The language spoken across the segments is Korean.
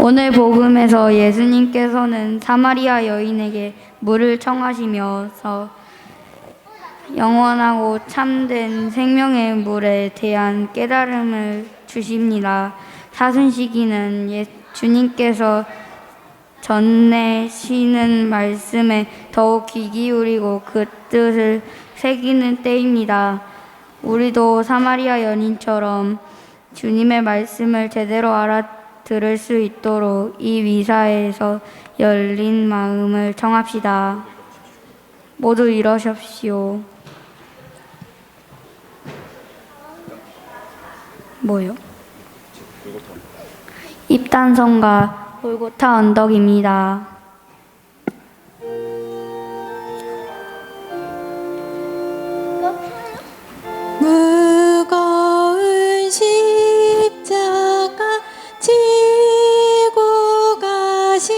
오늘 복음에서 예수님께서는 사마리아 여인에게 물을 청하시면서 영원하고 참된 생명의 물에 대한 깨달음을 주십니다. 사순시기는 주님께서 전내시는 말씀에 더욱 귀 기울이고 그 뜻을 새기는 때입니다. 우리도 사마리아 여인처럼 주님의 말씀을 제대로 알아들을 수 있도록 이 미사에서 열린 마음을 청합시다. 모두 일어섭시오. 뭐요? 입단성가 골고타 언덕입니다. 무거운 십자가 지고 가신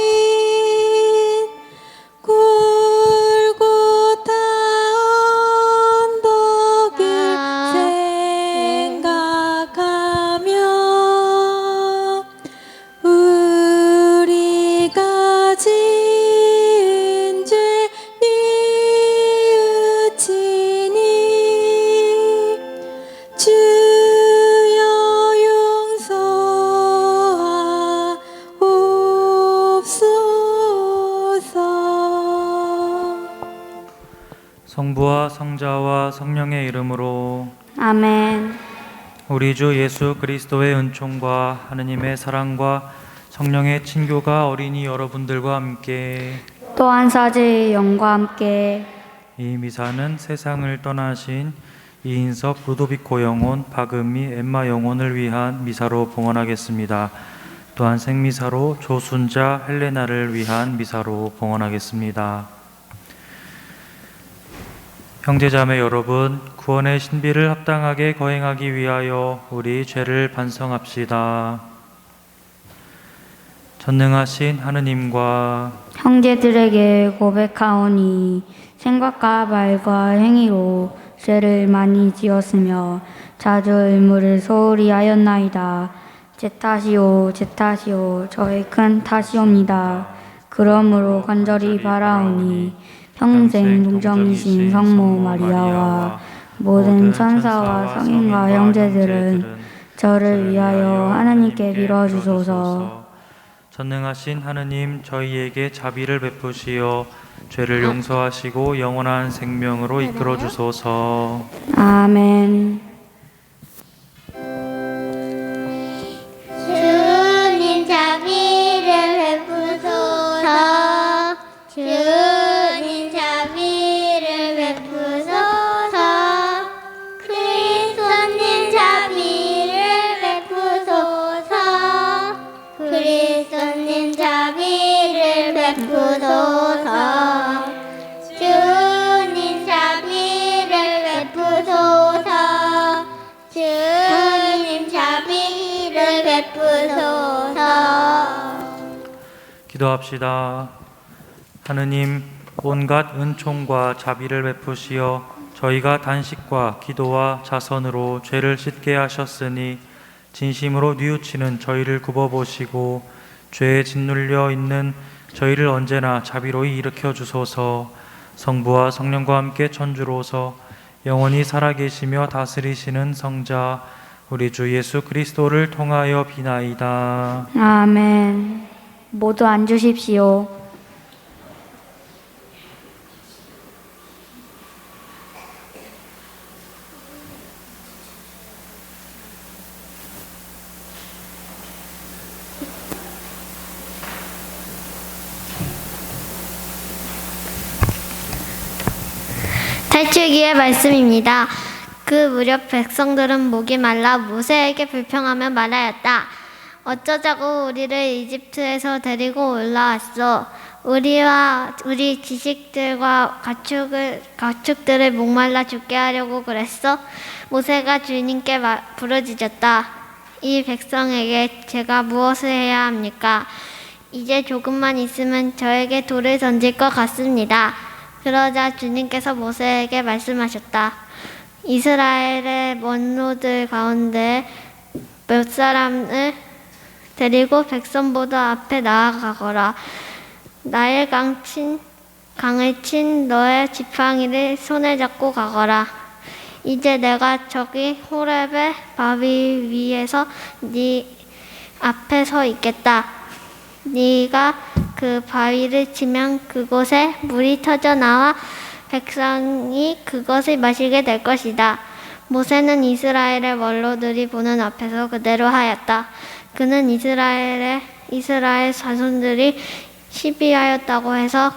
골고타 언덕을 생각하며 우리가 지은 죄 뉘우치니 주여 용서하옵소서. 성부와 성자와 성령의 이름으로 아멘. 우리 주 예수 그리스도의 은총과 하느님의 사랑과 성령의 친교가 어린이 여러분들과 함께 또한 사제의 영과 함께 이 미사는 세상을 떠나신 이인섭 루도비코 영혼, 박은미 엠마 영혼을 위한 미사로 봉헌하겠습니다. 또한 생미사로 조순자 헬레나를 위한 미사로 봉헌하겠습니다. 형제자매 여러분, 구원의 신비를 합당하게 거행하기 위하여 우리 죄를 반성합시다. 전능하신 하느님과 형제들에게 고백하오니 생각과 말과 행위로 죄를 많이 지었으며 자주 의무를 소홀히 하였나이다. 제 탓이오 제 탓이오 저의 큰 탓이옵니다. 그러므로 간절히 바라오니 평생 동정이신 성모 마리아와 모든 천사와 성인과 형제들은 저를 위하여 하나님께 빌어주소서. 전능하신 하느님, 저희에게 자비를 베푸시어 죄를 용서하시고 영원한 생명으로 이끌어 주소서. 아멘. 주님 자비를 베푸소서. 주님 자비를 베푸소서. 그리스도님 자비를 베푸소서. 그리스도님 자비를 베푸소서. 주님 자비를 베푸소서. 주님 자비를 베푸소서. 기도합시다. 하느님, 온갖 은총과 자비를 베푸시어 저희가 단식과 기도와 자선으로 죄를 씻게 하셨으니 진심으로 뉘우치는 저희를 굽어보시고 죄에 짓눌려 있는 저희를 언제나 자비로이 일으켜 주소서. 성부와 성령과 함께 천주로서 영원히 살아계시며 다스리시는 성자 우리 주 예수 그리스도를 통하여 비나이다. 아멘. 모두 앉으십시오. 탈출기의 말씀입니다. 그 무렵 백성들은 목이 말라 모세에게 불평하며 말하였다. 어쩌자고 우리를 이집트에서 데리고 올라왔소. 우리와 우리 지식들과 가축들을 목말라 죽게 하려고 그랬어. 모세가 주님께 부르짖었다. 이 백성에게 제가 무엇을 해야 합니까? 이제 조금만 있으면 저에게 돌을 던질 것 같습니다. 그러자 주님께서 모세에게 말씀하셨다. 이스라엘의 원로들 가운데 몇 사람을 데리고 백성보다 앞에 나아가거라. 나의 강을 친 너의 지팡이를 손에 잡고 가거라. 이제 내가 저기 호렙의 바위 위에서 네 앞에 서 있겠다. 네가 그 바위를 치면 그곳에 물이 터져 나와 백성이 그것을 마시게 될 것이다. 모세는 이스라엘의 원로들이 보는 앞에서 그대로 하였다. 그는 이스라엘 자손들이 시비하였다고 해서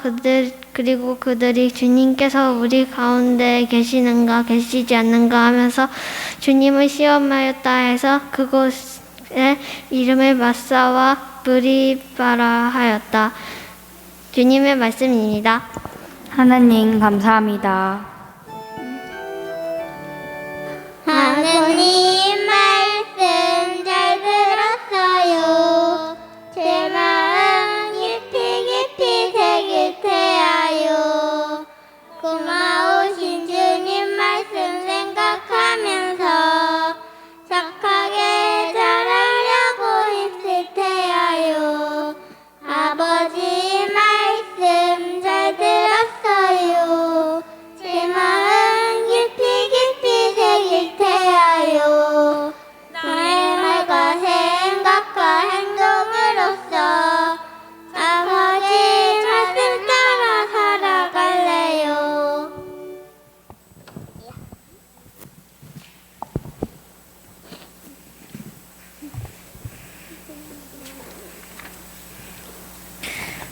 그리고 그들이 주님께서 우리 가운데 계시는가 계시지 않는가 하면서 주님을 시험하였다 해서 그곳에 이름을 마사와 브리바라 하였다. 주님의 말씀입니다. 하나님 감사합니다. 하느님 말씀 잘 들었어요. 제 마음 깊이 깊이 새길 테하요. 고마우신 주님 말씀 생각하면서 착하게 자라려고 힘쓸 테하요. 아버지 말씀 잘 들었어요. 제 마음 깊이 깊이 새길 테하요. 나의 말과 생각과 행동으로서 아버지 말씀 따라 살아갈래요.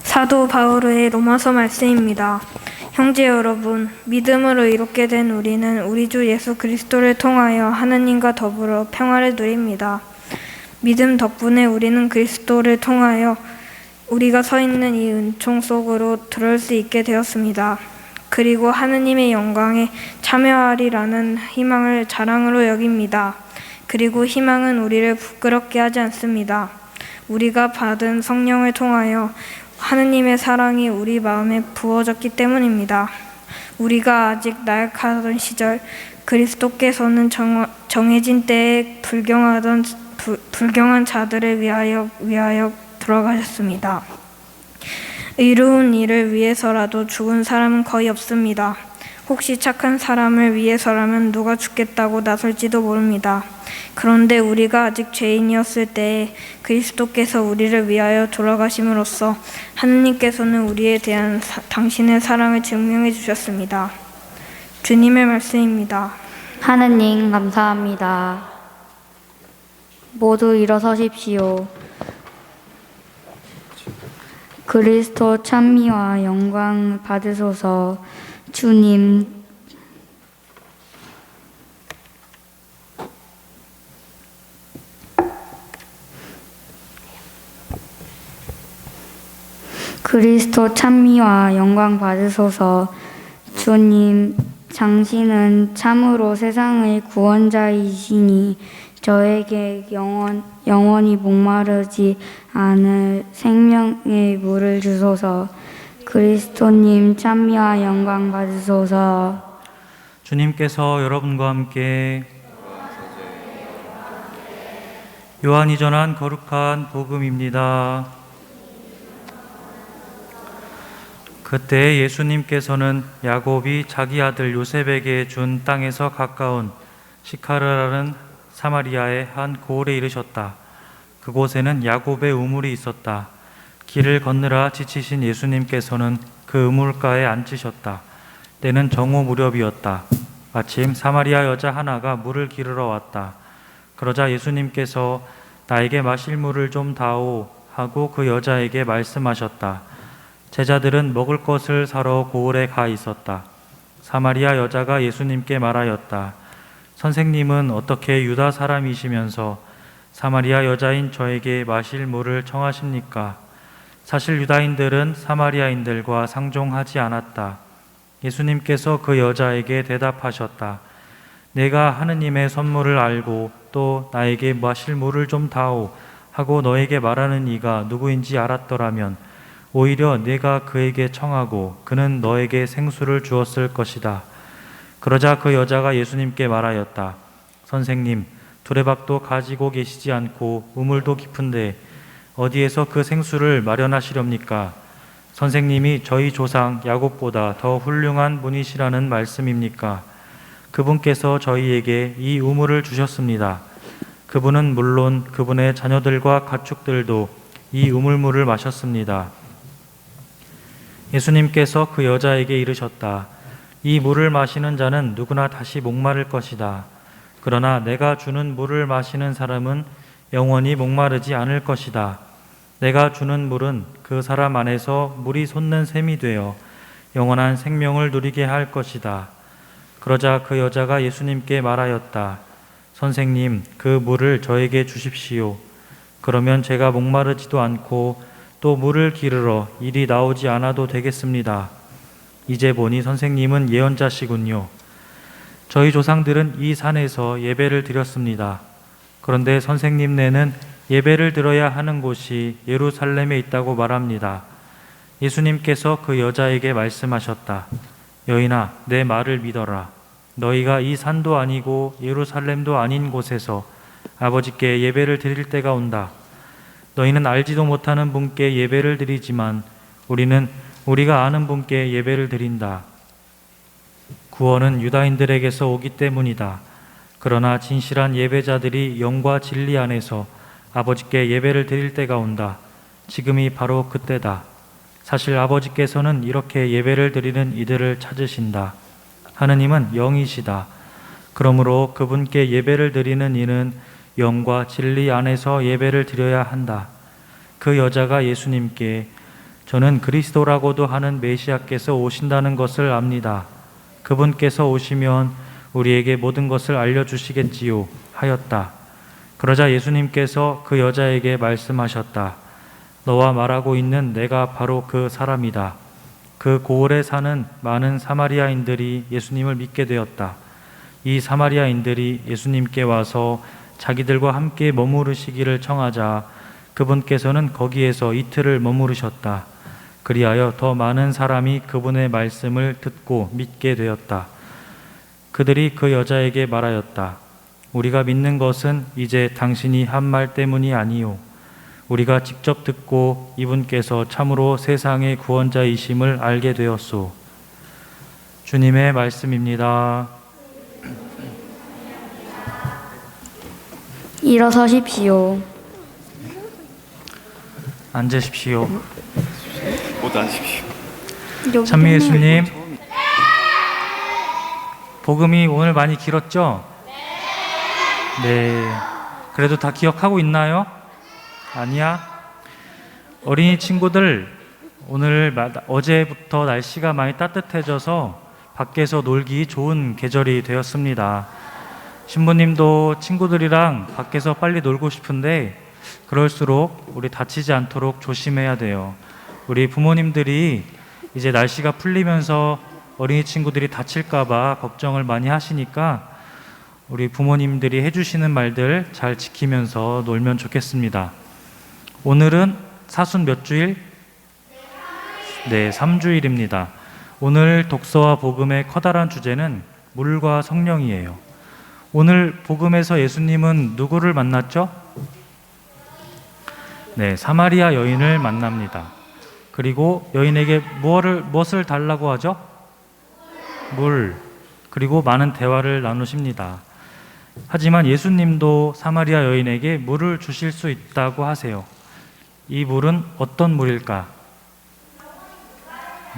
사도 바오로의 로마서 말씀입니다. 형제 여러분, 믿음으로 이롭게 된 우리는 우리 주 예수 그리스도를 통하여 하느님과 더불어 평화를 누립니다. 믿음 덕분에 우리는 그리스도를 통하여 우리가 서 있는 이 은총 속으로 들어올 수 있게 되었습니다. 그리고 하느님의 영광에 참여하리라는 희망을 자랑으로 여깁니다. 그리고 희망은 우리를 부끄럽게 하지 않습니다. 우리가 받은 성령을 통하여 하느님의 사랑이 우리 마음에 부어졌기 때문입니다. 우리가 아직 나약하던 시절 그리스도께서는 정해진 때에 불경한 자들을 위하여 돌아가셨습니다. 의로운 일을 위해서라도 죽은 사람은 거의 없습니다. 혹시 착한 사람을 위해서라면 누가 죽겠다고 나설지도 모릅니다. 그런데 우리가 아직 죄인이었을 때에 그리스도께서 우리를 위하여 돌아가심으로써 하느님께서는 우리에 대한 당신의 사랑을 증명해 주셨습니다. 주님의 말씀입니다. 하느님 감사합니다. 모두 일어서십시오. 그리스도 찬미와 영광 받으소서. 주님, 그리스도 찬미와 영광 받으소서. 주님, 당신은 참으로 세상의 구원자이시니 저에게 영원히 목마르지 않을 생명의 물을 주소서. 그리스도님 찬미와 영광 받으소서. 주님께서 여러분과 함께 요한이 전한 거룩한 복음입니다. 그때 예수님께서는 야곱이 자기 아들 요셉에게 준 땅에서 가까운 시카르라는 사마리아의 한 고을에 이르셨다. 그곳에는 야곱의 우물이 있었다. 길을 건너라 지치신 예수님께서는 그 우물가에 앉으셨다. 때는 정오 무렵이었다. 마침 사마리아 여자 하나가 물을 기르러 왔다. 그러자 예수님께서 나에게 마실 물을 좀 다오 하고 그 여자에게 말씀하셨다. 제자들은 먹을 것을 사러 고을에 가 있었다. 사마리아 여자가 예수님께 말하였다. 선생님은 어떻게 유다 사람이시면서 사마리아 여자인 저에게 마실 물을 청하십니까? 사실 유다인들은 사마리아인들과 상종하지 않았다. 예수님께서 그 여자에게 대답하셨다. 내가 하느님의 선물을 알고 또 나에게 마실 물을 좀 다오 하고 너에게 말하는 이가 누구인지 알았더라면 오히려 내가 그에게 청하고 그는 너에게 생수를 주었을 것이다. 그러자 그 여자가 예수님께 말하였다. 선생님, 두레박도 가지고 계시지 않고 우물도 깊은데 어디에서 그 생수를 마련하시렵니까? 선생님이 저희 조상 야곱보다 더 훌륭한 분이시라는 말씀입니까? 그분께서 저희에게 이 우물을 주셨습니다. 그분은 물론 그분의 자녀들과 가축들도 이 우물물을 마셨습니다. 예수님께서 그 여자에게 이르셨다. 이 물을 마시는 자는 누구나 다시 목마를 것이다. 그러나 내가 주는 물을 마시는 사람은 영원히 목마르지 않을 것이다. 내가 주는 물은 그 사람 안에서 물이 솟는 샘이 되어 영원한 생명을 누리게 할 것이다. 그러자 그 여자가 예수님께 말하였다. 선생님, 그 물을 저에게 주십시오. 그러면 제가 목마르지도 않고 또 물을 기르러 일이 나오지 않아도 되겠습니다. 이제 보니 선생님은 예언자시군요. 저희 조상들은 이 산에서 예배를 드렸습니다. 그런데 선생님네는 예배를 드려야 하는 곳이 예루살렘에 있다고 말합니다. 예수님께서 그 여자에게 말씀하셨다. 여인아, 내 말을 믿어라. 너희가 이 산도 아니고 예루살렘도 아닌 곳에서 아버지께 예배를 드릴 때가 온다. 너희는 알지도 못하는 분께 예배를 드리지만 우리는 우리가 아는 분께 예배를 드린다. 구원은 유다인들에게서 오기 때문이다. 그러나 진실한 예배자들이 영과 진리 안에서 아버지께 예배를 드릴 때가 온다. 지금이 바로 그때다. 사실 아버지께서는 이렇게 예배를 드리는 이들을 찾으신다. 하느님은 영이시다. 그러므로 그분께 예배를 드리는 이는 영과 진리 안에서 예배를 드려야 한다. 그 여자가 예수님께 저는 그리스도라고도 하는 메시아께서 오신다는 것을 압니다. 그분께서 오시면 우리에게 모든 것을 알려주시겠지요 하였다. 그러자 예수님께서 그 여자에게 말씀하셨다. 너와 말하고 있는 내가 바로 그 사람이다. 그 고을에 사는 많은 사마리아인들이 예수님을 믿게 되었다. 이 사마리아인들이 예수님께 와서 자기들과 함께 머무르시기를 청하자 그분께서는 거기에서 이틀을 머무르셨다. 그리하여 더 많은 사람이 그분의 말씀을 듣고 믿게 되었다. 그들이 그 여자에게 말하였다. 우리가 믿는 것은 이제 당신이 한 말 때문이 아니요. 우리가 직접 듣고 이분께서 참으로 세상의 구원자이심을 알게 되었소. 주님의 말씀입니다. 일어서십시오. 앉으십시오. 모두 앉으십시오. 찬미 예수님, 복음이 오늘 많이 길었죠? 네. 그래도 다 기억하고 있나요? 아니야? 어린이 친구들, 어제부터 날씨가 많이 따뜻해져서 밖에서 놀기 좋은 계절이 되었습니다. 신부님도 친구들이랑 밖에서 빨리 놀고 싶은데 그럴수록 우리 다치지 않도록 조심해야 돼요. 우리 부모님들이 이제 날씨가 풀리면서 어린이 친구들이 다칠까봐 걱정을 많이 하시니까 우리 부모님들이 해주시는 말들 잘 지키면서 놀면 좋겠습니다. 오늘은 사순 몇 주일? 네, 3주일입니다. 오늘 독서와 복음의 커다란 주제는 물과 성령이에요. 오늘 복음에서 예수님은 누구를 만났죠? 네, 사마리아 여인을 만납니다. 그리고 여인에게 무엇을 달라고 하죠? 물. 그리고 많은 대화를 나누십니다. 하지만 예수님도 사마리아 여인에게 물을 주실 수 있다고 하세요. 이 물은 어떤 물일까?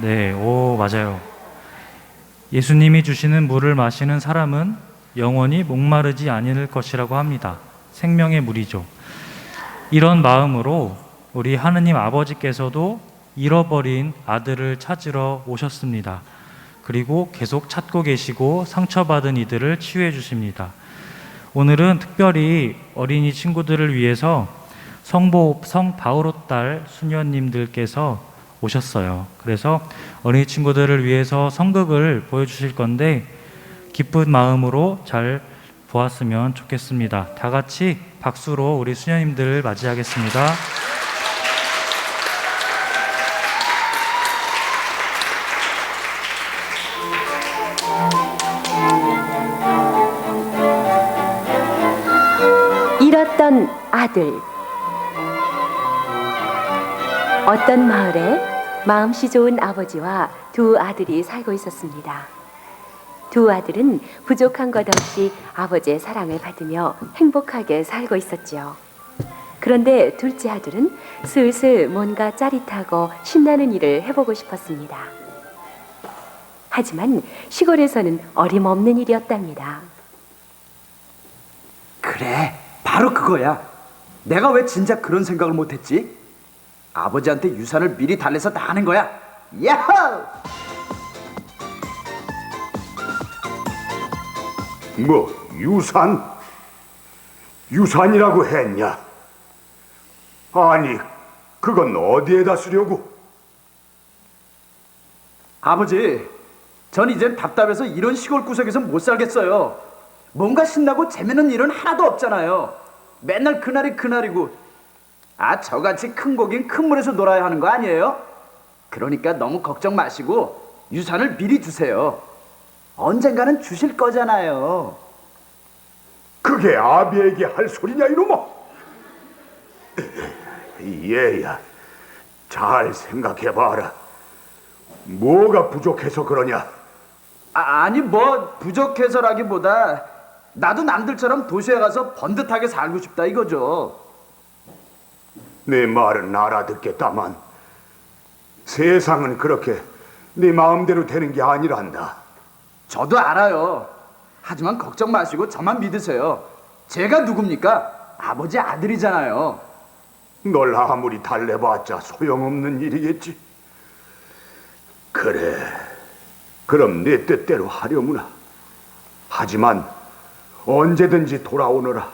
네, 맞아요. 예수님이 주시는 물을 마시는 사람은 영원히 목마르지 않을 것이라고 합니다. 생명의 물이죠. 이런 마음으로 우리 하느님 아버지께서도 잃어버린 아들을 찾으러 오셨습니다. 그리고 계속 찾고 계시고 상처받은 이들을 치유해 주십니다. 오늘은 특별히 어린이 친구들을 위해서 성 바오로 딸 수녀님들께서 오셨어요. 그래서 어린이 친구들을 위해서 성극을 보여주실 건데 기쁜 마음으로 잘 보았으면 좋겠습니다. 다 같이 박수로 우리 수녀님들을 맞이하겠습니다. 잃었던 아들. 어떤 마을에 마음씨 좋은 아버지와 두 아들이 살고 있었습니다. 두 아들은 부족한 것 없이 아버지의 사랑을 받으며 행복하게 살고 있었지요. 그런데 둘째 아들은 슬슬 뭔가 짜릿하고 신나는 일을 해보고 싶었습니다. 하지만 시골에서는 어림없는 일이었답니다. 그래, 바로 그거야. 내가 왜 진작 그런 생각을 못했지? 아버지한테 유산을 미리 달래서 다 하는 거야. 야호! 뭐 유산? 유산이라고 했냐? 아니, 그건 어디에다 쓰려고? 아버지, 전 이젠 답답해서 이런 시골 구석에서 못 살겠어요. 뭔가 신나고 재밌는 일은 하나도 없잖아요. 맨날 그날이 그날이고. 저같이 큰 고긴 큰 물에서 놀아야 하는 거 아니에요? 그러니까 너무 걱정 마시고 유산을 미리 주세요. 언젠가는 주실 거잖아요. 그게 아비에게 할 소리냐 이놈아? 얘야, 잘 생각해봐라. 뭐가 부족해서 그러냐? 아니 뭐 부족해서라기보다 나도 남들처럼 도시에 가서 번듯하게 살고 싶다 이거죠. 내 말은 알아듣겠다만 세상은 그렇게 네 마음대로 되는 게 아니란다. 저도 알아요. 하지만 걱정 마시고 저만 믿으세요. 제가 누굽니까? 아버지 아들이잖아요. 널 아무리 달래봤자 소용없는 일이겠지. 그래, 그럼 네 뜻대로 하려무나. 하지만 언제든지 돌아오너라.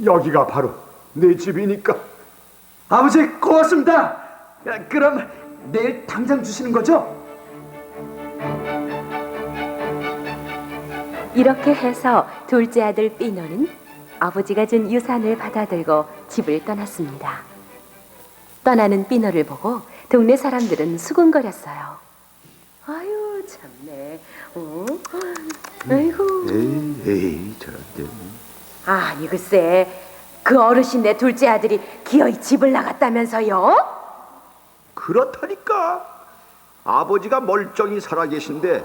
여기가 바로 내 집이니까. 아버지 고맙습니다. 그럼 내일 당장 주시는 거죠? 이렇게 해서 둘째 아들 삐노는 아버지가 준 유산을 받아들고 집을 떠났습니다. 떠나는 삐노를 보고 동네 사람들은 수군거렸어요. 아유 참네. 아이고. 에이 저런데. 아니 글쎄, 그 어르신네 둘째 아들이 기어이 집을 나갔다면서요? 그렇다니까. 아버지가 멀쩡히 살아계신데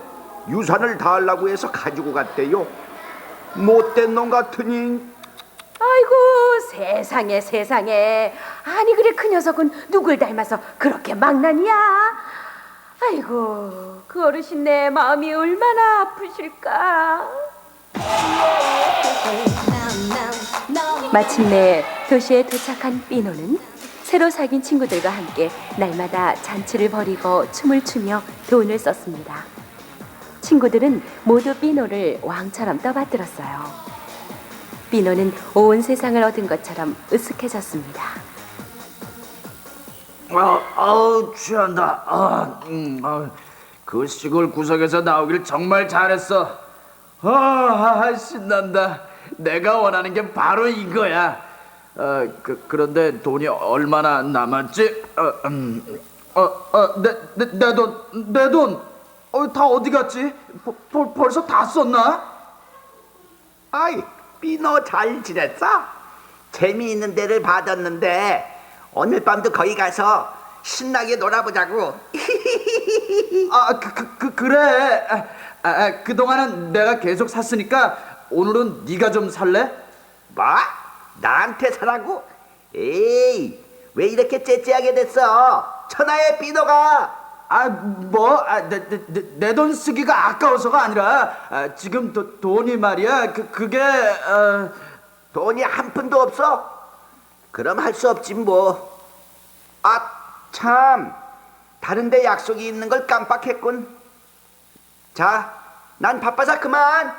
유산을 다 하려고 해서 가지고 갔대요. 못된 놈 같으니. 아이고 세상에 세상에. 아니 그래, 그 녀석은 누굴 닮아서 그렇게 망나니야? 아이고, 그 어르신네 마음이 얼마나 아프실까. 마침내 도시에 도착한 삐노는 새로 사귄 친구들과 함께 날마다 잔치를 벌이고 춤을 추며 돈을 썼습니다. 친구들은 모두 삐노를 왕처럼 떠받들었어요. 삐노는 온 세상을 얻은 것처럼 으쓱해졌습니다. 아우 취한다. 그 시골 구석에서 나오길 정말 잘했어. 신난다. 내가 원하는 게 바로 이거야. 그런데 돈이 얼마나 남았지? 내 돈 다 어디 갔지? 벌써 다 썼나? 아이, 삐너 잘 지냈어? 재미있는 데를 받았는데 오늘 밤도 거기 가서 신나게 놀아보자고. 그래. 그동안은 내가 계속 샀으니까 오늘은 네가 좀 살래? 뭐? 나한테 사라고? 에이, 왜 이렇게 째째하게 됐어? 천하의 삐너가. 내 돈 쓰기가 아까워서가 아니라 지금 돈이 말이야. 그게 돈이 한 푼도 없어? 그럼 할 수 없지 뭐. 참, 다른 데 약속이 있는 걸 깜빡했군. 자, 난 바빠서 그만.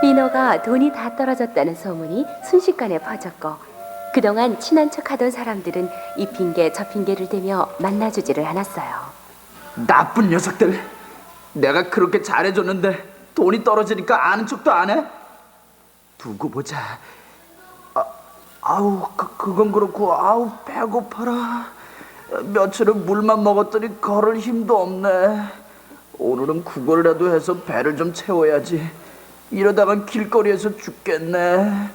삐노가 돈이 다 떨어졌다는 소문이 순식간에 퍼졌고, 그동안 친한 척하던 사람들은 이 핑계 저 핑계를 대며 만나주지를 않았어요. 나쁜 녀석들. 내가 그렇게 잘해줬는데 돈이 떨어지니까 아는 척도 안 해? 두고 보자. 그건 그렇고 배고파라. 며칠은 물만 먹었더니 걸을 힘도 없네. 오늘은 국어라도 해서 배를 좀 채워야지. 이러다간 길거리에서 죽겠네.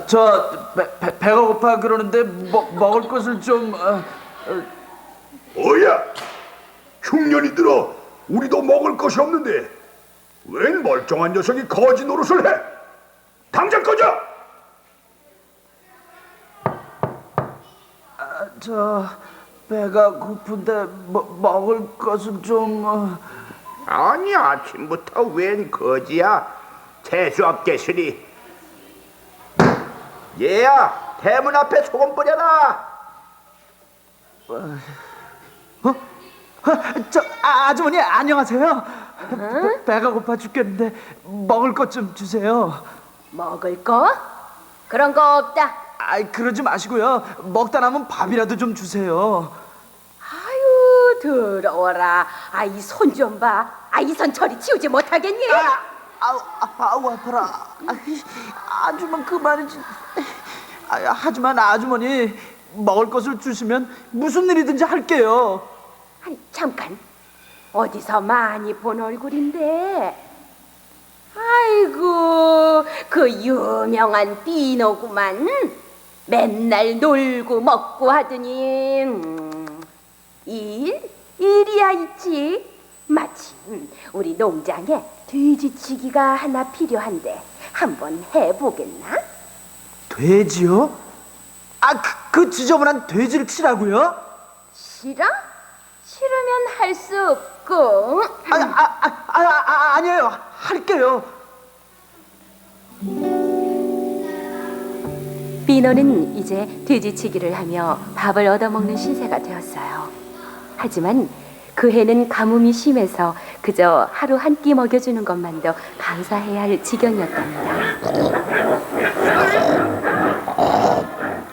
저 배가 고파 그러는데 먹을 것을 좀... 뭐야? 흉년이 들어 우리도 먹을 것이 없는데 웬 멀쩡한 녀석이 거지 노릇을 해? 당장 꺼져! 저 배가 고픈데 먹을 것을 좀... 아니 아침부터 웬 거지야? 재수 없겠으니. 얘야, 대문 앞에 소금 뿌려라. 아주머니 안녕하세요. 배가 고파 죽겠는데 먹을 것 좀 주세요. 먹을 거? 그런 거 없다. 그러지 마시고요. 먹다 남은 밥이라도 좀 주세요. 아유, 더러워라. 이 손 좀 봐. 이 손 저리 치우지 못하겠니? 아우 아파라. 아주머니 그만이지. 하지만 아주머니 먹을 것을 주시면 무슨 일이든지 할게요. 아니, 잠깐. 어디서 많이 본 얼굴인데. 아이고, 그 유명한 비노구만. 맨날 놀고 먹고 하더니 일이야 있지. 마침 우리 농장에 돼지치기가 하나 필요한데 한번 해보겠나? 돼지요? 그 지저분한 돼지를 치라고요? 싫어? 싫으면 할 수 없고. 아니에요. 할게요. 비노는 이제 돼지치기를 하며 밥을 얻어먹는 신세가 되었어요. 하지만 그 해는 가뭄이 심해서 그저 하루 한 끼 먹여주는 것만도 감사해야 할 지경이었답니다.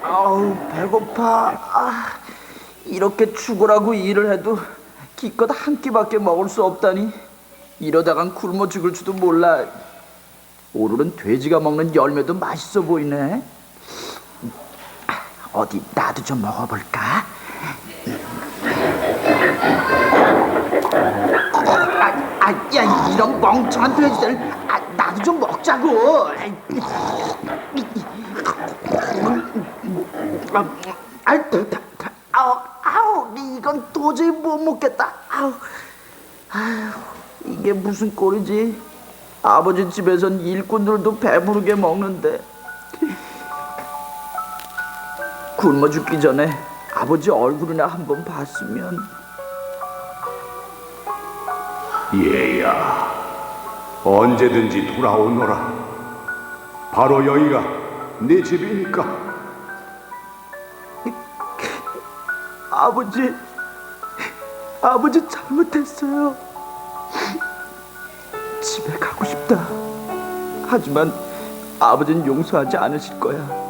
아우 배고파. 이렇게 죽으라고 일을 해도 기껏 한 끼밖에 먹을 수 없다니 이러다간 굶어 죽을지도 몰라. 오늘은 돼지가 먹는 열매도 맛있어 보이네. 어디 나도 좀 먹어볼까? 야 이런 멍청한 돼지들, 나도 좀 먹자고. 아우 이건 도저히 못 먹겠다. 아우 이게 무슨 꼴이지? 아버지 집에선 일꾼들도 배부르게 먹는데 굶어 죽기 전에 아버지 얼굴이나 한번 봤으면. 얘야, 언제든지 돌아오너라. 바로 여기가 네 집이니까. 아버지 잘못했어요. 집에 가고 싶다. 하지만 아버지는 용서하지 않으실 거야.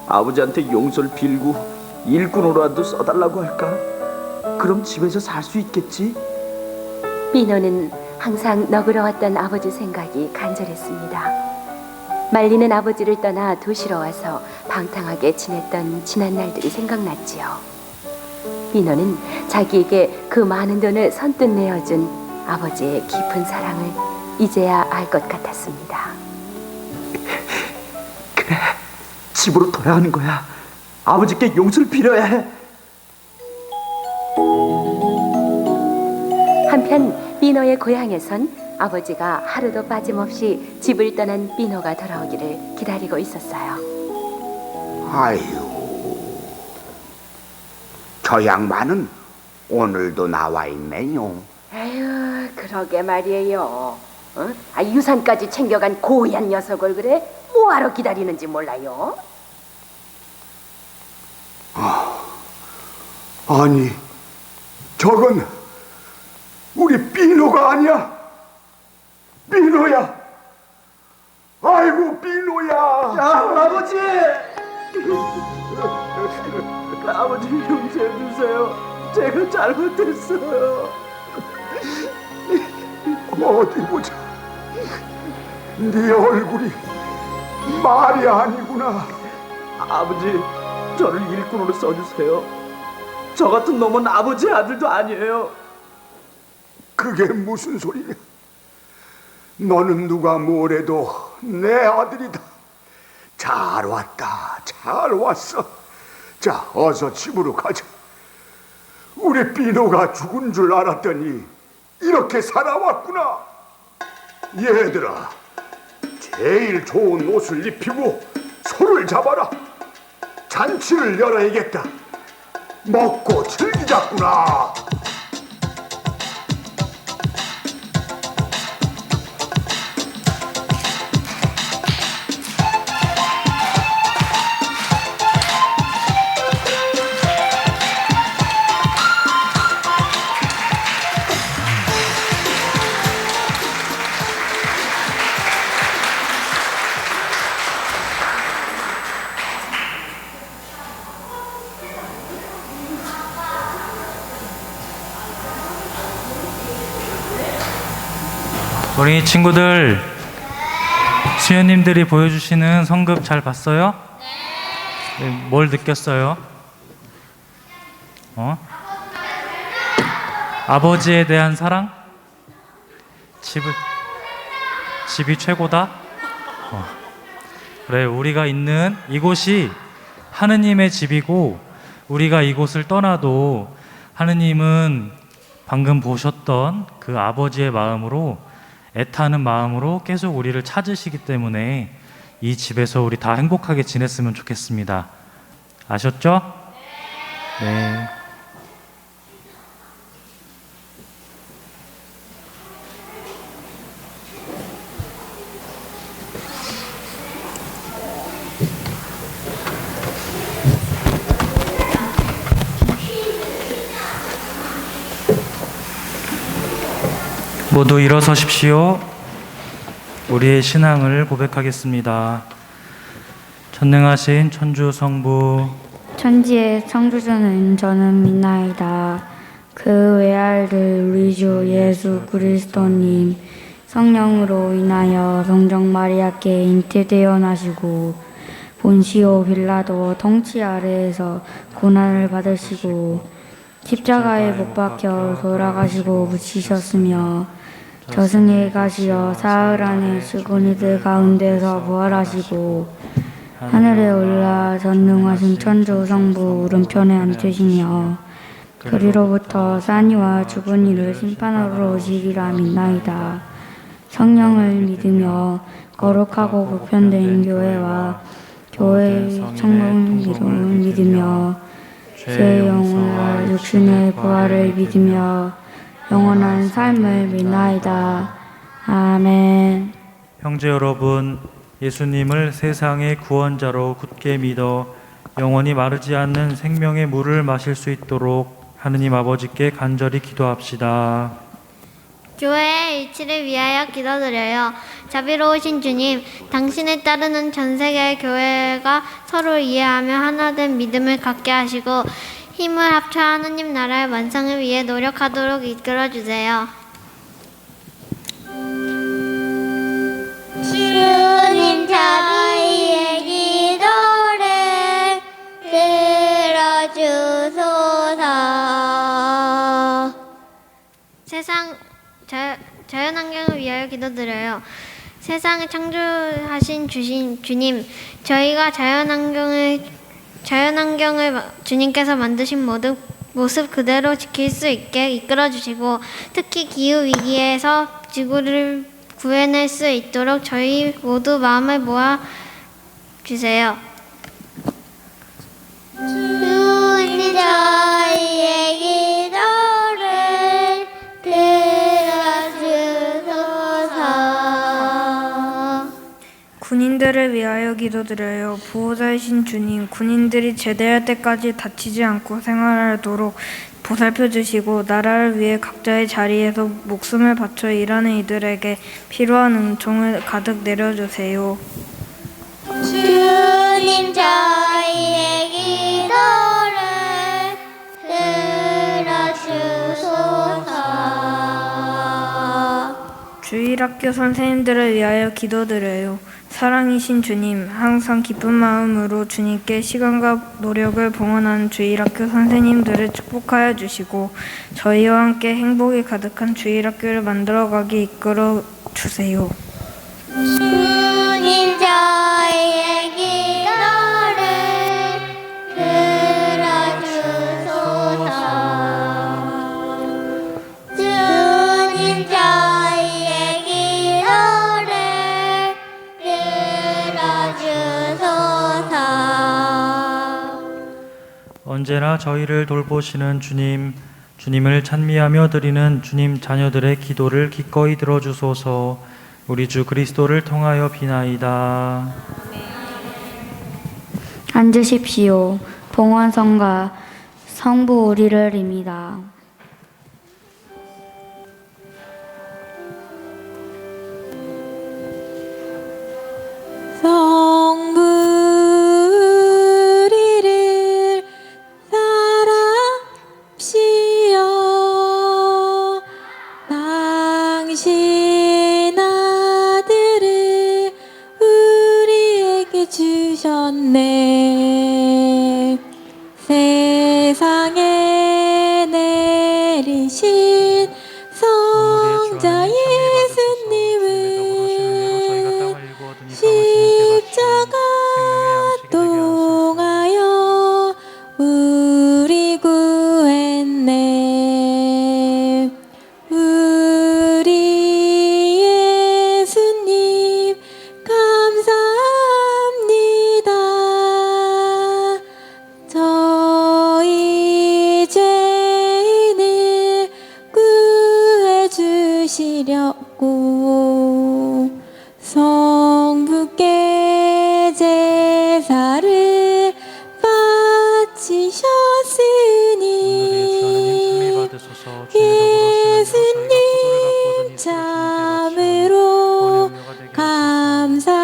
아버지한테 용서를 빌고 일꾼으로라도 써달라고 할까? 그럼 집에서 살 수 있겠지? 비노는 항상 너그러웠던 아버지 생각이 간절했습니다. 말리는 아버지를 떠나 도시로 와서 방탕하게 지냈던 지난 날들이 생각났지요. 비노는 자기에게 그 많은 돈을 선뜻 내어준 아버지의 깊은 사랑을 이제야 알 것 같았습니다. 그래, 집으로 돌아가는 거야. 아버지께 용서를 빌어야 해. 한편 비노의 고향에선 아버지가 하루도 빠짐없이 집을 떠난 비노가 돌아오기를 기다리고 있었어요. 아유, 저 양반은 오늘도 나와 있네요. 아유, 그러게 말이에요. 유산까지 챙겨간 고얀 녀석을 그래 뭐하러 기다리는지 몰라요? 아니, 저건 우리 비노가 아니야. 비노야. 아이고 비노야. 아버지! 아버지 용서해 주세요. 제가 잘못했어요. 어디 보자. 네 얼굴이 말이 아니구나. 아버지, 저를 일꾼으로 써주세요. 저 같은 놈은 아버지 아들도 아니에요. 그게 무슨 소리냐? 너는 누가 뭐래도 내 아들이다. 잘 왔다. 잘 왔어. 자, 어서 집으로 가자. 우리 비노가 죽은 줄 알았더니 이렇게 살아왔구나. 얘들아, 제일 좋은 옷을 입히고 소를 잡아라. 잔치를 열어야겠다. 먹고 즐기자꾸나. 우리 친구들, 수녀님들이 보여주시는 성급 잘 봤어요? 네. 뭘 느꼈어요? 아버지에 대한 사랑? 집이 최고다? 그래, 우리가 있는 이곳이 하느님의 집이고, 우리가 이곳을 떠나도 하느님은 방금 보셨던 그 아버지의 마음으로, 애타는 마음으로 계속 우리를 찾으시기 때문에 이 집에서 우리 다 행복하게 지냈으면 좋겠습니다. 아셨죠? 네. 모두 일어서십시오. 우리의 신앙을 고백하겠습니다. 전능하신 천주 성부, 천지의 창조주는 저는 믿나이다. 그 외아들 우리 주 예수 그리스도님, 성령으로 인하여 성정 마리아께 잉태되어 나시고 본시오 빌라도 통치 아래에서 고난을 받으시고 십자가에 못 박혀 돌아가시고 묻히셨으며 저승에 가시어 사흘 안에 죽은 이들 가운데서 부활하시고 하늘에 올라 전능하신 천주 성부 오른편에 앉으시며 그리로부터 산이와 죽은 이를 심판하러 오시리라 믿나이다. 성령을 믿으며 거룩하고 보편된 교회와 교회의 성공 이름을 믿으며 죄의 영원한 육신의 부활을 믿으며 영원한 삶을 믿나이다. 아멘. 형제 여러분, 예수님을 세상의 구원자로 굳게 믿어 영원히 마르지 않는 생명의 물을 마실 수 있도록 하느님 아버지께 간절히 기도합시다. 교회의 일치를 위하여 기도드려요. 자비로우신 주님, 당신을 따르는 전 세계의 교회가 서로 이해하며 하나된 믿음을 갖게 하시고 힘을 합쳐 하느님 나라의 완성을 위해 노력하도록 이끌어주세요. 주님 저희의 기도를 들어주소서. 세상 자연환경을 위하여 기도드려요. 세상을 창조하신 주님, 저희가 자연환경을 주님께서 만드신 모습 그대로 지킬 수 있게 이끌어주시고 특히 기후위기에서 지구를 구해낼 수 있도록 저희 모두 마음을 모아주세요. 주님 저희의 기도를 들어주소서. 군인들을 위하여 기도드려요. 보호자이신 주님, 군인들이 제대할 때까지 다치지 않고 생활하도록 보살펴 주시고 나라를 위해 각자의 자리에서 목숨을 바쳐 일하는 이들에게 필요한 은총을 가득 내려주세요. 주님 저희의 기도를 들어주소서. 주일학교 선생님들을 위하여 기도드려요. 사랑이신 주님, 항상 기쁜 마음으로 주님께 시간과 노력을 봉헌하는 주일학교 선생님들을 축복하여 주시고 저희와 함께 행복이 가득한 주일학교를 만들어가게 이끌어 주세요. 주님 주님 저희의 기도를 들어주소서. 주님 저희의 기도를 들어주소서. 언제나 저희를 돌보시는 주님, 주님을 찬미하며 드리는 주님 자녀들의 기도를 기꺼이 들어주소서. 우리 주 그리스도를 통하여 비나이다. 앉으십시오. 봉헌성가 성부 우리를입니다. 성부 우리를 사랑시어 당신 아들을 우리에게 주셨네. 세상에 내리신 성자 예수님은 십자가 통하여 우리 구했네. 우리 예수님 감사합니다. 저희 죄인을 구해주시려고 성부께 제사를 바치셨으니 예수님 참으로 감사합니다.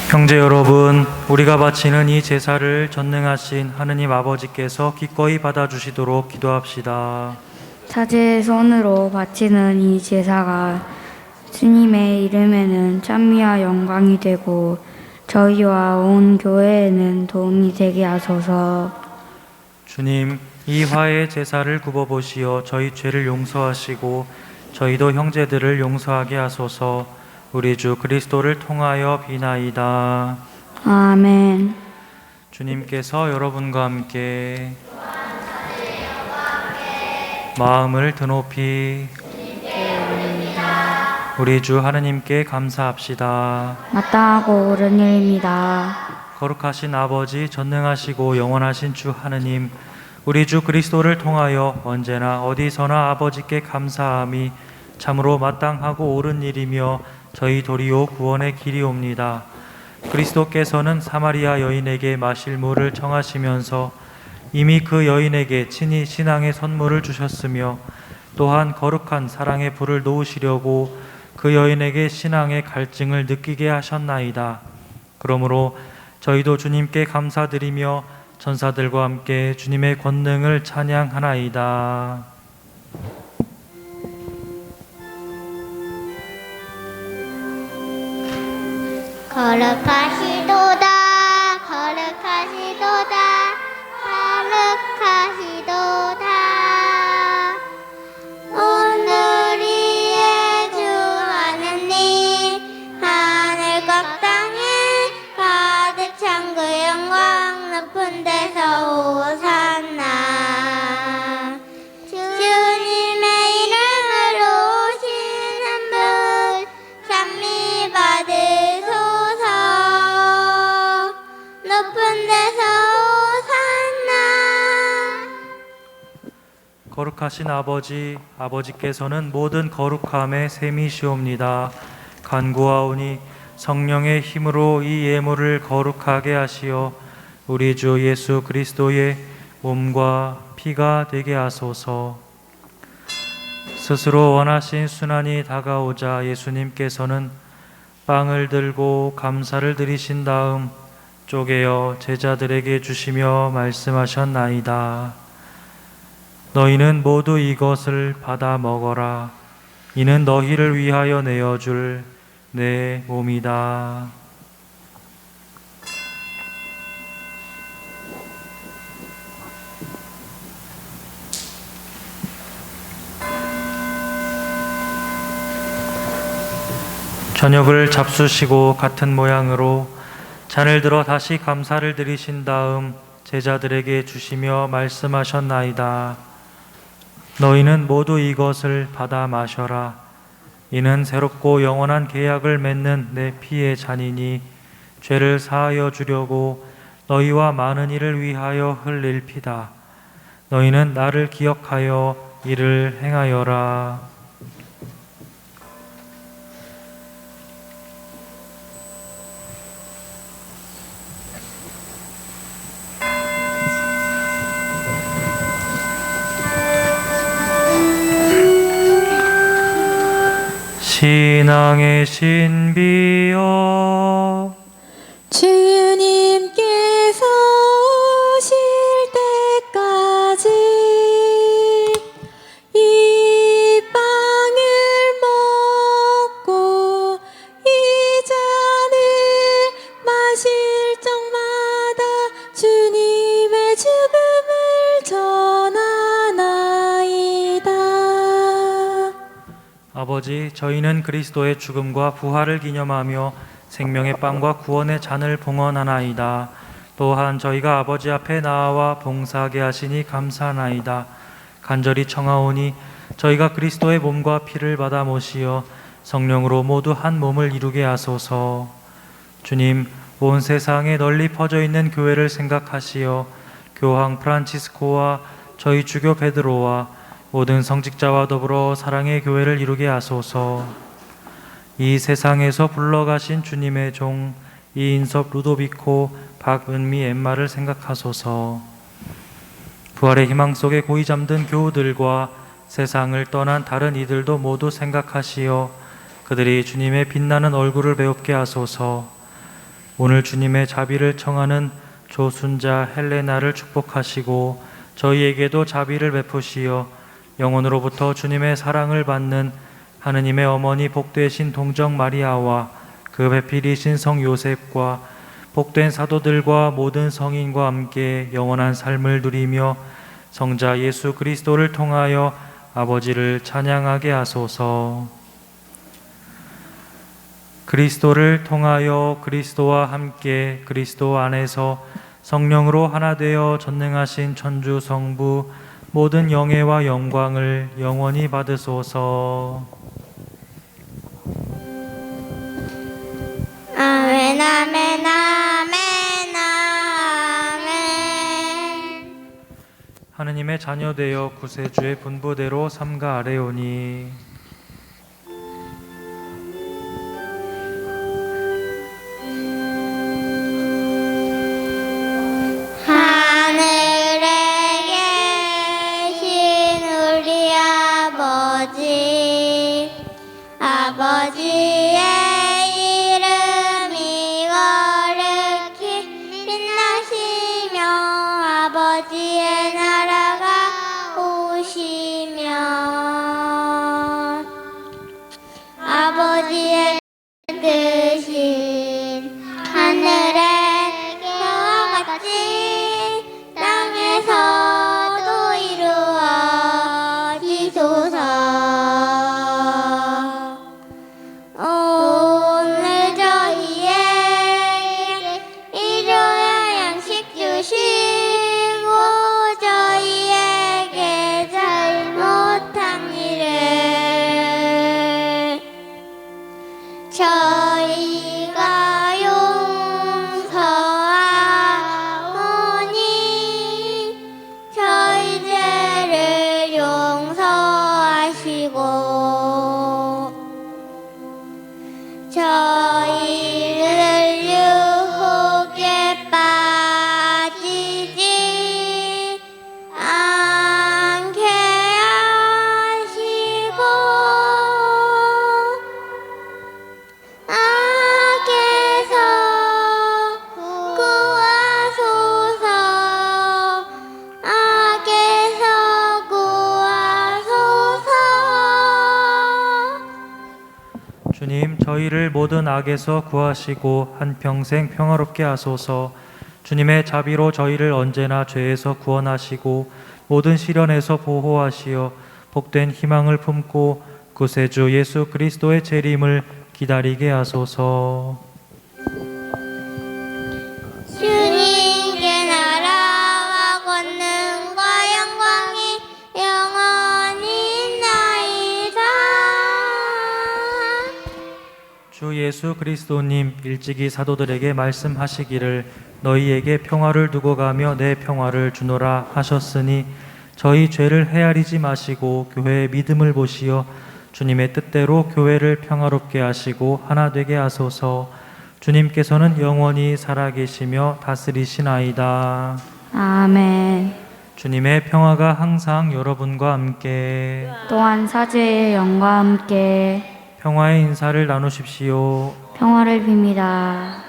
형제 여러분, 우리가 바치는 이 제사를 전능하신 하느님 아버지께서 기꺼이 받아주시도록 기도합시다. 사제의 손으로 바치는 이 제사가 주님의 이름에는 찬미와 영광이 되고 저희와 온 교회에는 도움이 되게 하소서. 주님, 이 화의 제사를 굽어보시어 저희 죄를 용서하시고 저희도 형제들을 용서하게 하소서. 우리 주 그리스도를 통하여 비나이다. 아멘. 주님께서 여러분과 함께 마음을 드높이 우리 주 하느님께 감사합시다. 마땅하고 옳은 일입니다. 거룩하신 아버지, 전능하시고 영원하신 주 하느님, 우리 주 그리스도를 통하여 언제나 어디서나 아버지께 감사함이 참으로 마땅하고 옳은 일이며 저희 도리오 구원의 길이옵니다. 그리스도께서는 사마리아 여인에게 마실 물을 청하시면서 이미 그 여인에게 친히 신앙의 선물을 주셨으며 또한 거룩한 사랑의 불을 놓으시려고 그 여인에게 신앙의 갈증을 느끼게 하셨나이다. 그러므로 저희도 주님께 감사드리며 천사들과 함께 주님의 권능을 찬양하나이다. 거룩하시도다 거룩하시도다 거룩하시도다 오늘 우리의 주 하느님 하늘과 땅에 가득 찬 그 영광 높은 데서 오산나 주님의 이름으로 오시는 분 찬미 받으소서 높은 데서 오산나. 거룩하신 아버지, 아버지께서는 모든 거룩함의 셈이시옵니다. 간구하오니 성령의 힘으로 이 예물을 거룩하게 하시어 우리 주 예수 그리스도의 몸과 피가 되게 하소서. 스스로 원하신 순환이 다가오자 예수님께서는 빵을 들고 감사를 드리신 다음 쪼개어 제자들에게 주시며 말씀하셨나이다. 너희는 모두 이것을 받아 먹어라. 이는 너희를 위하여 내어줄 내 몸이다. 저녁을 잡수시고 같은 모양으로 잔을 들어 다시 감사를 드리신 다음 제자들에게 주시며 말씀하셨나이다. 너희는 모두 이것을 받아 마셔라. 이는 새롭고 영원한 계약을 맺는 내 피의 잔이니 죄를 사하여 주려고 너희와 많은 이를 위하여 흘릴 피다. 너희는 나를 기억하여 이를 행하여라. 신앙의 신비여 주님께서 오실 때까지 이 빵을 먹고 이 잔을 마실 적마다 주님의 죽음을 전하나이다. 아버지, 저희는 그리스도의 죽음과 부활을 기념하며 생명의 빵과 구원의 잔을 봉헌하나이다. 또한 저희가 아버지 앞에 나와 봉사하게 하시니 감사하나이다. 간절히 청하오니 저희가 그리스도의 몸과 피를 받아 모시어 성령으로 모두 한 몸을 이루게 하소서. 주님, 온 세상에 널리 퍼져 있는 교회를 생각하시어 교황 프란치스코와 저희 주교 베드로와 모든 성직자와 더불어 사랑의 교회를 이루게 하소서. 이 세상에서 불러가신 주님의 종 이인섭 루도비코 박은미 엠마를 생각하소서. 부활의 희망 속에 고이 잠든 교우들과 세상을 떠난 다른 이들도 모두 생각하시어 그들이 주님의 빛나는 얼굴을 배웁게 하소서. 오늘 주님의 자비를 청하는 조순자 헬레나를 축복하시고 저희에게도 자비를 베푸시어 영혼으로부터 주님의 사랑을 받는 하느님의 어머니 복되신 동정 마리아와 그 배필이신 성 요셉과 복된 사도들과 모든 성인과 함께 영원한 삶을 누리며 성자 예수 그리스도를 통하여 아버지를 찬양하게 하소서. 그리스도를 통하여 그리스도와 함께 그리스도 안에서 성령으로 하나 되어 전능하신 천주 성부 모든 영예와 영광을 영원히 받으소서. 아멘 아멘 아멘 아멘. 하느님의 자녀되어 구세주의 분부대로 삼가 아뢰오니 하늘에 계신 우리 아버지의 이름이 거룩히 빛나시며 아버지의 나라가 오시며 아버지의 뜻인 하늘에 그와 같이 땅에서도 이루어지소서. 오 주님, 저희를 모든 악에서 구하시고 한평생 평화롭게 하소서. 주님의 자비로 저희를 언제나 죄에서 구원하시고 모든 시련에서 보호하시어 복된 희망을 품고 구세주 예수 그리스도의 재림을 기다리게 하소서. 주님께 나라와 권능과 영광이 영원히 있나이다. 주 예수 그리스도님 일찍이 사도들에게 말씀하시기를 너희에게 평화를 두고 가며 내 평화를 주노라 하셨으니 저희 죄를 헤아리지 마시고 교회의 믿음을 보시어 주님의 뜻대로 교회를 평화롭게 하시고 하나 되게 하소서. 주님께서는 영원히 살아계시며 다스리시나이다. 아멘. 주님의 평화가 항상 여러분과 함께 또한 사제의 영과 함께 평화의 인사를 나누십시오. 평화를 빕니다.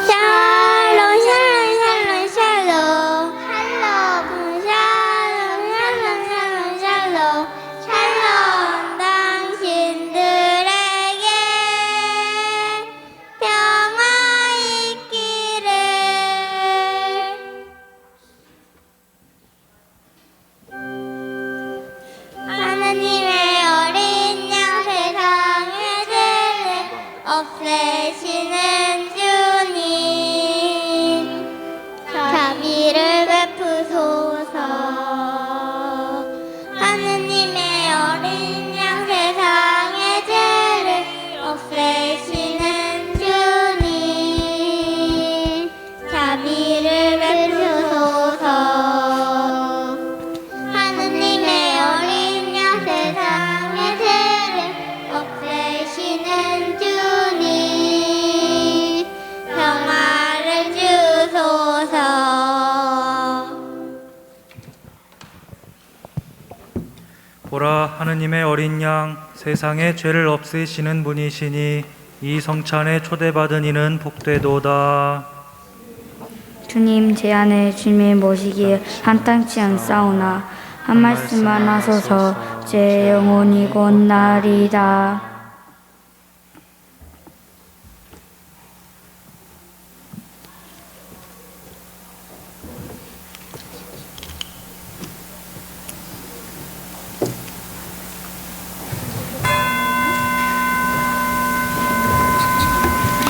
샬롬 샬롬 샬롬 샬롬 샬롬 샬롬 샬롬 샬롬 당신들에게 평화 있기를. 하나님의 어린 양 세상의 죄를 없애시는 주님, 자비를 베푸소서. 하느님의 어린 양 세상의 죄를 없애시는 주님, 자비를 베푸소서. 하느님의 어린 양 세상의 죄를 없애시는 주님, 평화를 주소서. 보라, 하느님의 어린 양 세상의 죄를 없애시는 분이시니 이 성찬에 초대받은 이는 복되도다. 주님 제 안에 주님의 모시기에 한탄치 않사오나 한 말씀만 하소서. 제 영혼이 곧 나리다.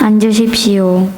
앉으십시오.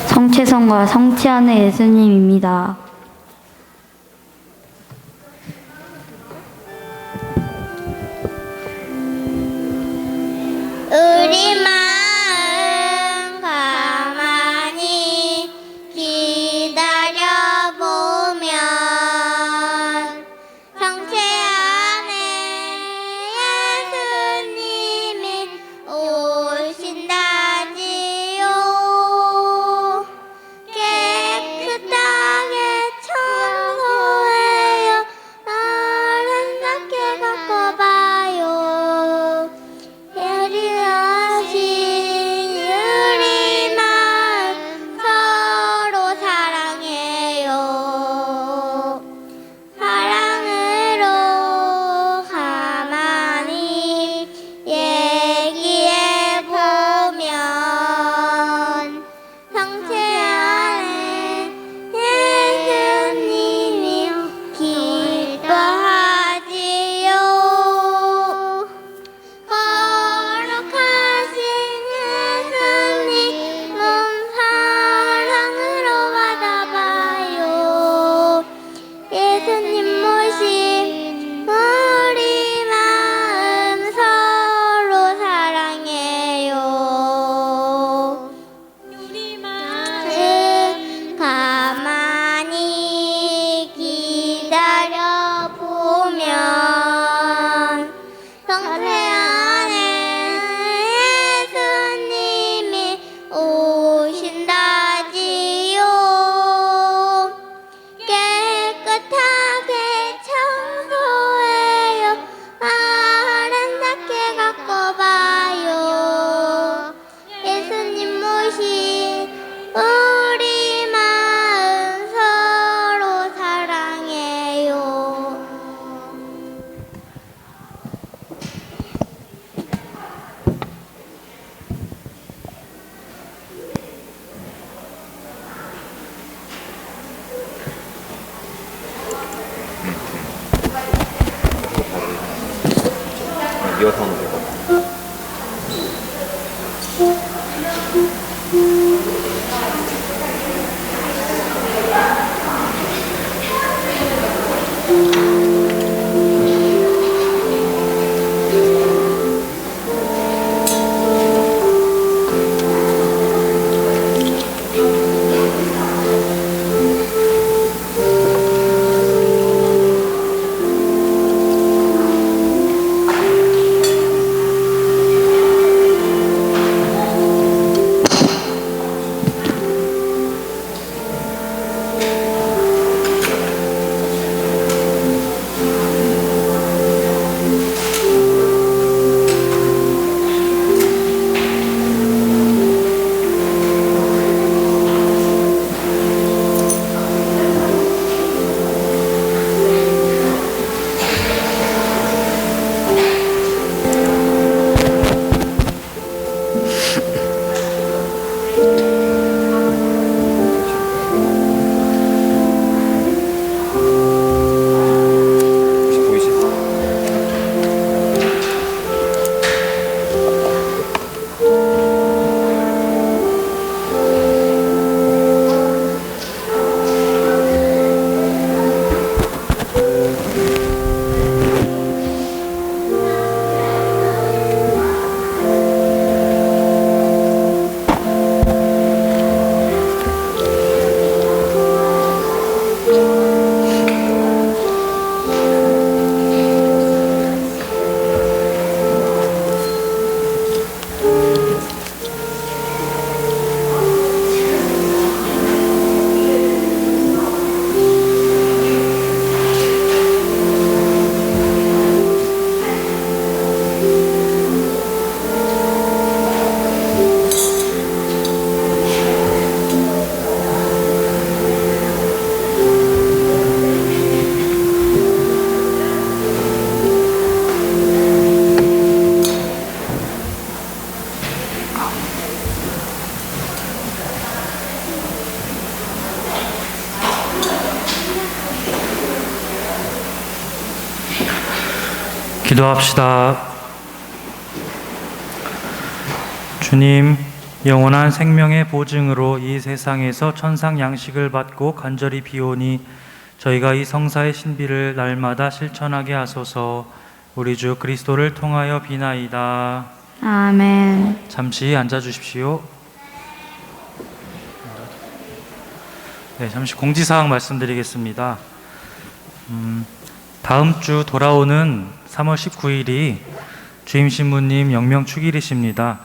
성체성과 성치 않은 예수님입니다. 우리 마음 가만히 기다려보면 성체 안에 예수님이 오신다지요. 깨끗하게 기도합시다. 주님, 영원한 생명의 보증으로 이 세상에서 천상 양식을 받고 간절히 비오니 저희가 이 성사의 신비를 날마다 실천하게 하소서. 우리 주 그리스도를 통하여 비나이다. 아멘. 잠시 앉아주십시오. 네, 잠시 공지사항 말씀드리겠습니다. 다음 주 돌아오는 3월 19일이 주임신부님 영명축일이십니다.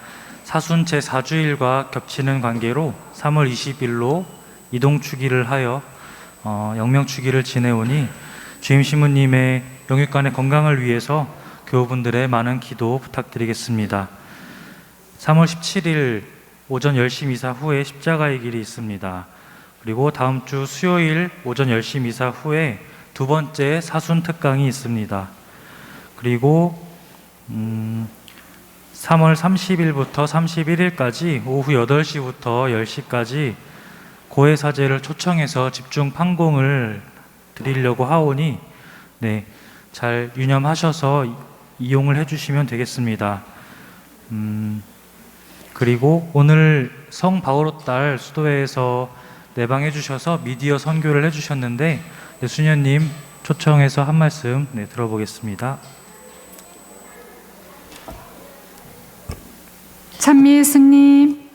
사순 제4주일과 겹치는 관계로 3월 20일로 이동축일을 하여 영명축일을 지내오니 주임신부님의 영육간의 건강을 위해서 교우분들의 많은 기도 부탁드리겠습니다. 3월 17일 오전 10시 미사 후에 십자가의 길이 있습니다. 그리고 다음 주 수요일 오전 10시 미사 후에 두 번째 사순 특강이 있습니다. 그리고 3월 30일부터 31일까지 오후 8시부터 10시까지 고해사제를 초청해서 집중 판공을 드리려고 하오니 네, 잘 유념하셔서 이용을 해주시면 되겠습니다. 그리고 오늘 성 바오로딸 수도회에서 내방해 주셔서 미디어 선교를 해주셨는데 네, 수녀님 초청해서 한 말씀 들어보겠습니다. 찬미 예수님,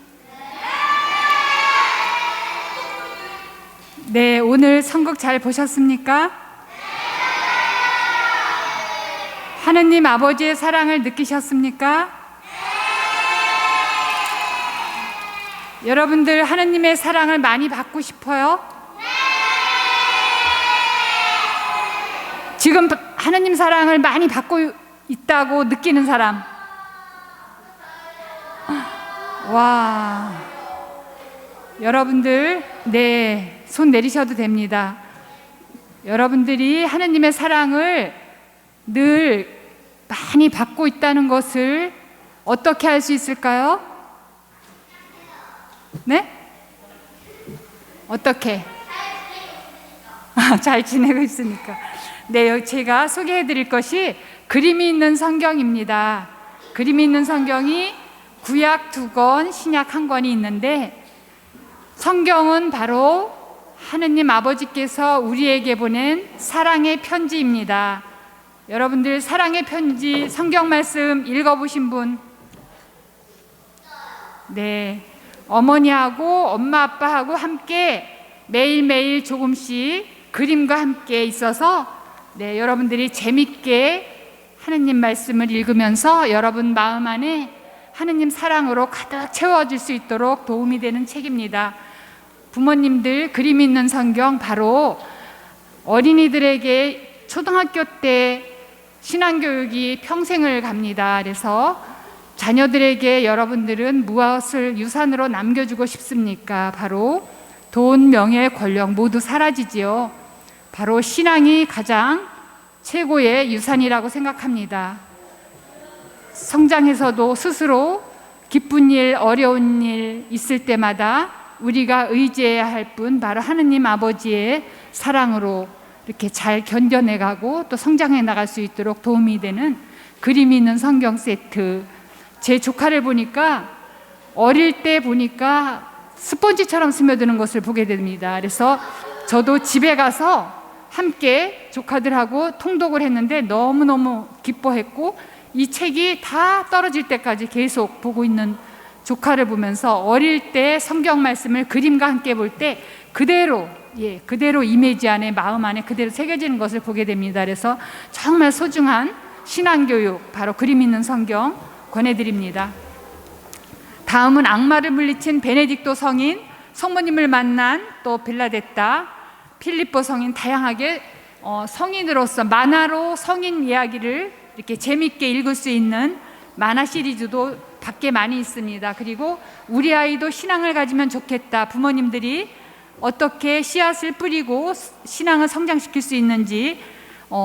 네, 오늘 선곡 잘 보셨습니까? 하느님 아버지의 사랑을 느끼셨습니까? 여러분들 하느님의 사랑을 많이 받고 싶어요? 지금 하느님 사랑을 많이 받고 있다고 느끼는 사람? 와, 여러분들 네, 손 내리셔도 됩니다. 여러분들이 하느님의 사랑을 늘 많이 받고 있다는 것을 어떻게 알 수 있을까요? 네? 어떻게? 잘 지내고 있으니까. 네, 제가 소개해 드릴 것이 그림이 있는 성경입니다. 그림이 있는 성경이 구약 2권, 신약 1권이 있는데 성경은 바로 하느님 아버지께서 우리에게 보낸 사랑의 편지입니다. 여러분들 사랑의 편지 성경 말씀 읽어보신 분? 네, 어머니하고 엄마 아빠하고 함께 매일매일 조금씩 그림과 함께 있어서 네, 여러분들이 재밌게 하느님 말씀을 읽으면서 여러분 마음 안에 하느님 사랑으로 가득 채워질 수 있도록 도움이 되는 책입니다. 부모님들 그림 있는 성경 바로 어린이들에게 초등학교 때 신앙교육이 평생을 갑니다. 그래서 자녀들에게 여러분들은 무엇을 유산으로 남겨주고 싶습니까? 바로 돈, 명예, 권력 모두 사라지지요. 바로 신앙이 가장 최고의 유산이라고 생각합니다. 성장해서도 스스로 기쁜 일, 어려운 일 있을 때마다 우리가 의지해야 할 분 바로 하느님 아버지의 사랑으로 이렇게 잘 견뎌내가고 또 성장해 나갈 수 있도록 도움이 되는 그림이 있는 성경 세트. 제 조카를 보니까 어릴 때 보니까 스펀지처럼 스며드는 것을 보게 됩니다. 그래서 저도 집에 가서 함께 조카들하고 통독을 했는데 너무너무 기뻐했고 이 책이 다 떨어질 때까지 계속 보고 있는 조카를 보면서 어릴 때 성경 말씀을 그림과 함께 볼 때 그대로 그대로 이미지 안에 마음 안에 그대로 새겨지는 것을 보게 됩니다. 그래서 정말 소중한 신앙교육 바로 그림 있는 성경 권해드립니다. 다음은 악마를 물리친 베네딕토 성인, 성모님을 만난 또 벨라데타, 필리포 성인 다양하게 성인으로서 만화로 성인 이야기를 이렇게 재밌게 읽을 수 있는 만화 시리즈도 밖에 많이 있습니다. 그리고 우리 아이도 신앙을 가지면 좋겠다. 부모님들이 어떻게 씨앗을 뿌리고 신앙을 성장시킬 수 있는지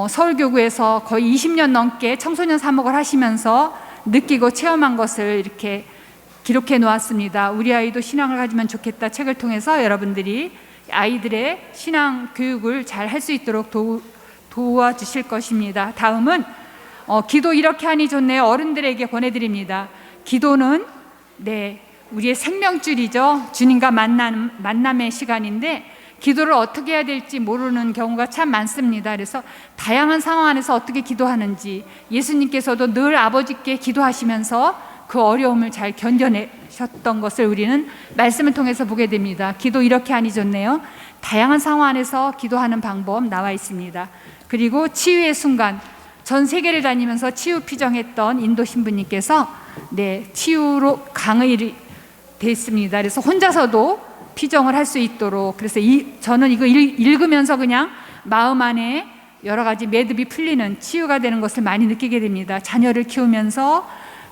서울교구에서 거의 20년 넘게 청소년 사목을 하시면서 느끼고 체험한 것을 이렇게 기록해 놓았습니다. 우리 아이도 신앙을 가지면 좋겠다 책을 통해서 여러분들이 아이들의 신앙 교육을 잘 할 수 있도록 도와주실 것입니다. 다음은 기도 이렇게 하니 좋네요. 어른들에게 권해드립니다. 기도는 우리의 생명줄이죠. 주님과 만남의 시간인데 기도를 어떻게 해야 될지 모르는 경우가 참 많습니다. 그래서 다양한 상황 안에서 어떻게 기도하는지, 예수님께서도 늘 아버지께 기도하시면서 그 어려움을 잘 견뎌내셨던 것을 우리는 말씀을 통해서 보게 됩니다. 기도 이렇게 하니 좋네요. 다양한 상황 안에서 기도하는 방법 나와 있습니다. 그리고 치유의 순간, 전 세계를 다니면서 치유 피정했던 인도 신부님께서 치유로 강의 됐습니다. 그래서 혼자서도 피정을 할 수 있도록, 그래서 저는 이거 읽으면서 그냥 마음 안에 여러 가지 매듭이 풀리는, 치유가 되는 것을 많이 느끼게 됩니다. 자녀를 키우면서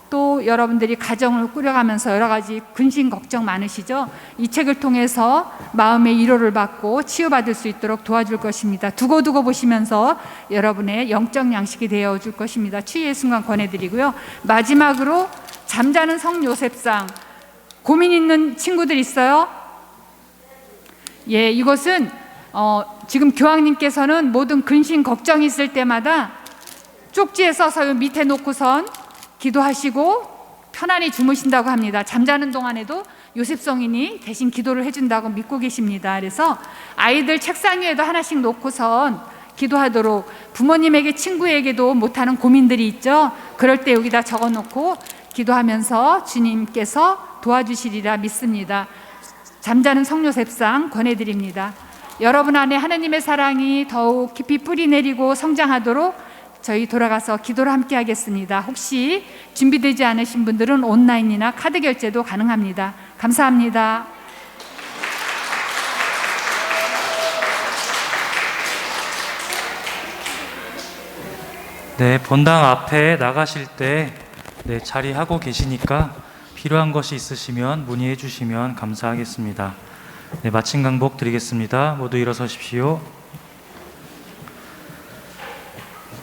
또 여러분들이 가정을 꾸려가면서 여러 가지 근심 걱정 많으시죠? 이 책을 통해서 마음의 위로를 받고 치유받을 수 있도록 도와줄 것입니다. 두고두고 보시면서 여러분의 영적 양식이 되어줄 것입니다. 치유의 순간 권해드리고요. 마지막으로 잠자는 성 요셉상, 고민 있는 친구들 있어요? 이것은 지금 교황님께서는 모든 근심 걱정이 있을 때마다 쪽지에 써서 밑에 놓고선 기도하시고 편안히 주무신다고 합니다. 잠자는 동안에도 요셉 성인이 대신 기도를 해준다고 믿고 계십니다. 그래서 아이들 책상 위에도 하나씩 놓고선 기도하도록, 부모님에게 친구에게도 못하는 고민들이 있죠. 그럴 때 여기다 적어놓고 기도하면서 주님께서 도와주시리라 믿습니다. 잠자는 성요셉상 권해드립니다. 여러분 안에 하나님의 사랑이 더욱 깊이 뿌리내리고 성장하도록 저희 돌아가서 기도를 함께 하겠습니다. 혹시 준비되지 않으신 분들은 온라인이나 카드 결제도 가능합니다. 감사합니다. 본당 앞에 나가실 때 자리하고 계시니까 필요한 것이 있으시면 문의해 주시면 감사하겠습니다. 마침 강복 드리겠습니다. 모두 일어서십시오.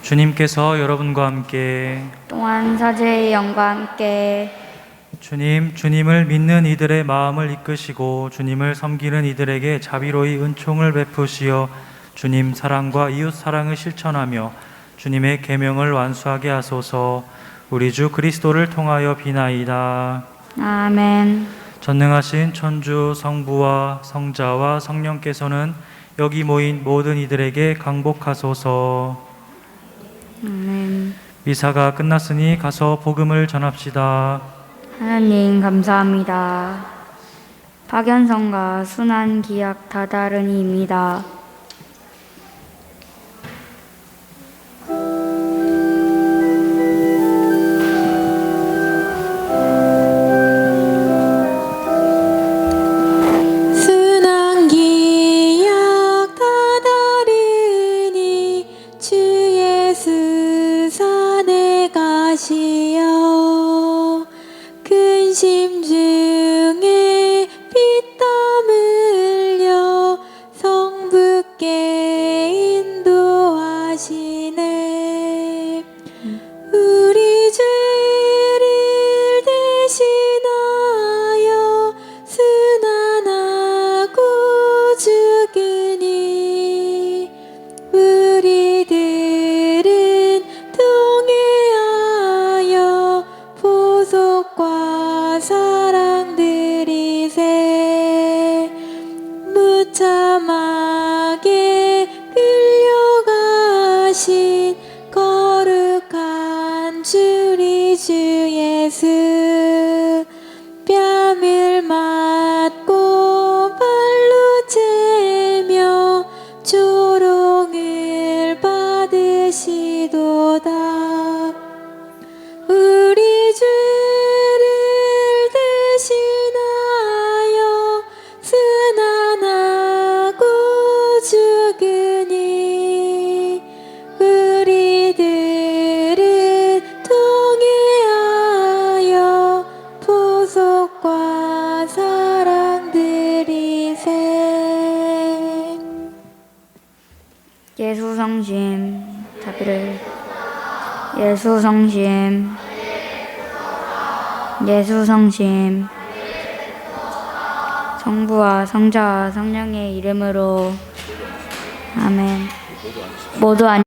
주님께서 여러분과 함께 또한 사제의 영과 함께 주님을 믿는 이들의 마음을 이끄시고 주님을 섬기는 이들에게 자비로이 은총을 베푸시어 주님 사랑과 이웃 사랑을 실천하며 주님의 계명을 완수하게 하소서. 우리 주 그리스도를 통하여 비나이다. 아멘. 전능하신 천주 성부와 성자와 성령께서는 여기 모인 모든 이들에게 강복하소서. 아멘. 미사가 끝났으니 가서 복음을 전합시다. 하나님 감사합니다. 박연성과 순한 기약 다다르니입니다. 순한 기약 다다르니 주 예수 산에 가시어 근심 중에 피땀 흘려 성부께 인도하시네. 우리 죄를 대신하여 순환하고 죽으니 우리들은 통회하여 보속과 사랑 드리세. 무참하게 끌려가신 거룩한 주리 주 예수, 뺨을 맞고 발로 채며 조롱을 받으시도다. 우리 죄를 대신하여 순환하고 죽으니 우리들은 통회하여 보속과 사랑 드리세. 예수 성심 자비를 예수 성심 예수 성심 성부와 성자와 성령의 이름으로 아멘. 모두 안